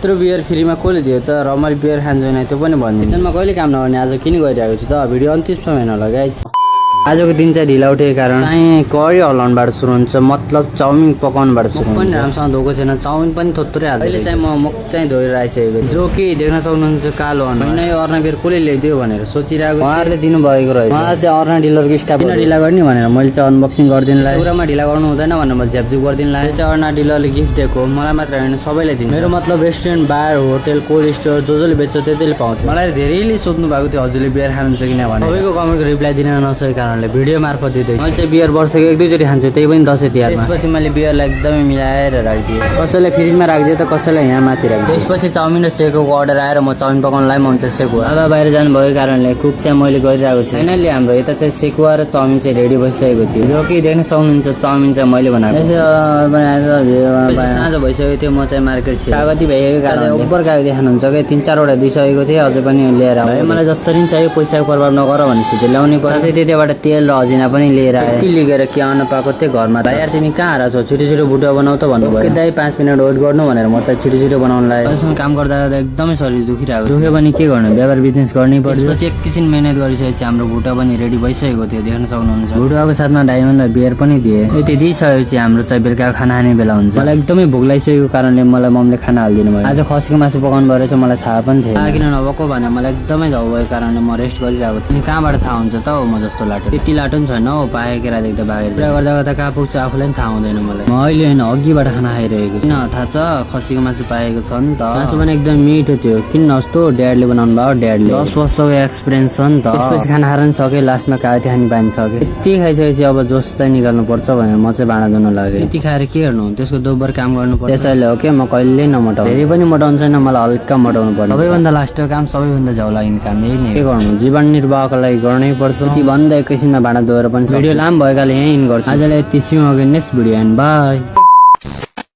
यत्रो बियर फ्रीमा कसले दियो त र मैले बियर खान्छु नि त्यो पनि भन्दिनँ। किचनमा कहिले काम नगर्ने आज किन गरिरहेको छु त भिडियो अन्तिमसम्म हेर्न होला गाइस। आजको दिन चाहिँ ढिला उठेको कारण चाहिँ करी हल्लाउनबाट सुरु हुन्छ, मतलब चाउमिन पकाउनबाट सुरु हुन्छ। पनि राम्रोसँग धोएको थिएन, चाउमिन पनि थोत्रै हाल्दै। अहिले चाहिँ म मुख चाहिँ धोएर आइसकेको छु, जो कि देख्न सक्नुहुन्छ कालो होइन यो अर्ना बियर कसले ल्याइदियो भनेर सोचिरहेको उहाँहरूले दिनुभएको रहेछ। उहाँ चाहिँ अर्ना डिलरको स्टाफ किन ढिला गर्ने भनेर मैले चाहिँ अनबक्सिङ गरिदिनुलाई पुरामा ढिला गर्नु हुँदैन भनेर मैले झ्यापझुप गरिदिनुलाई चाहिँ अर्ना डिलरले गिफ्ट दिएको, मलाई मात्र होइन सबैलाई दिन्छ। मेरो मतलब रेस्टुरेन्ट, बार, होटल, कोल्ड स्टोर जसले बेच्छ त्यतिले पाउँछ। मलाई धेरैले सोध्नु भएको थियो हजुरले बियर खानुहुन्छ कि न भनेर, सबैको कमेन्टको रिप्लाई दिन नसकेको कारणले भिडियो मार्फत दिँदैछु। मैले चाहिँ बियर वर्षको 1-2 चोटि खान्छु, त्यही पनि दसैँ तिहारमा। त्यसपछि मैले बियरलाई एकदमै मिलाएर राखिदिएँ, कसैलाई फ्रिजमा राखिदिएँ त कसैलाई यहाँ माथि राखिदिएँ। त्यसपछि चाउमिन र सेकको अर्डर आएर म चाउमिन पकाउनलाई म हुन्छ सेकुवा। बाबा बाहिर जानुभएको कारणले कुक चाहिँ मैले गरिरहेको छु। फाइनली हाम्रो यता चाहिँ सेकुवा र चाउमिन चाहिँ रेडी भइसकेको थियो, जो कि देख्न सक्नुहुन्छ चाउमिन चाहिँ मैले बनाएको। साँझ भइसकेको थियो, म चाहिँ मार्केट छु, कागती भइएको कारणले उपर कागती खानुहुन्छ कि 3-4 वटा दिइसकेको थिएँ, अझै पनि लिएर आयो। मलाई जसरी चाहियो पैसाको प्रभाव नगर भनेपछि त्यो ल्याउनै पर्छ। त्यतिबाट तेल र अजिना पनि लिएर आयो, के लिएर के आउन पाएको थिएँ घरमा। भाइ यार तिमी कहाँ हारा छौ, छिटो छिटो भुटो बनाऊ त भन्नुभयो। दाइ 5 मिनट वेट गर्नु भनेर म त छिटो छिटो बनाउन लाग्यो। अहिलेसम्म काम गर्दा गर्दा एकदमै शरीर दुखिरहेको, दुख्यो भने के गर्नु, व्यापार बिजनेस गर्नै पर्छ। त्यसपछि एकैछिन मेहनत गरिसकेपछि हाम्रो भुटा पनि रेडी भइसकेको थियो, देख्न सक्नुहुन्छ। भुटाको साथमा डायमन्ड र बियर पनि दिए। यति दिइसकेपछि हाम्रो चाहिँ बेलुका खाना खाने बेला हुन्छ। मलाई एकदमै भोक लागिसकेको कारणले मलाई मम्मीले खाना हालिदिनु भयो। आज खसीको मासु पकाउनु भएर चाहिँ मलाई थाहा पनि थिएन, किन नभएको भने मलाई एकदमै जाउ भएको कारणले म रेस्ट गरिरहेको थिएँ। कहाँबाट थाहा हुन्छ त हो म जस्तो लाटो, त्यति लाटो पनि छैन हो, पाएको केरा देख्दा भागेर गर्दा गर्दा कहाँ पुग्छ आफूलाई पनि थाहा हुँदैन मलाई। म अहिले होइन अघिबाट खाना खाइरहेको किन थाहा छ, खसीको मासु पाएको छ नि त। मासु पनि एकदम मिठो थियो, किन नस्तो ड्याडले बनाउनु भयो, ड्याडले 10 वर्षको एक्सपिरियन्स छ नि त। त्यसपछि खाना खाएर नि सके, लास्टमा कागती खानी पानी सक्यो। यति खाइसकेपछि अब जोस चाहिँ निकाल्नु पर्छ भनेर म चाहिँ भाँडा धुन लाग्यो। यति खाएर के गर्नु, त्यसको दोब्बर काम गर्नु पर्छ। त्यसैले हो कि म कहिल्यै नमटाउँ, धेरै पनि मोटाउनु छैन, मलाई हल्का मोटाउनु पर्छ। सबैभन्दा लास्टको काम, सबैभन्दा झौला इन्कम, यही नै के गर्नु, जीवन निर्वाहको लागि गर्नै पर्छ। यति भन्दा एकैछिनमा भाँडा धोएर पनि भिडियो लामो भएकाले यहीँ इन गर्छु। आजलाई यति सिउँ, नेक्स्ट भिडियो एन्ड बाई।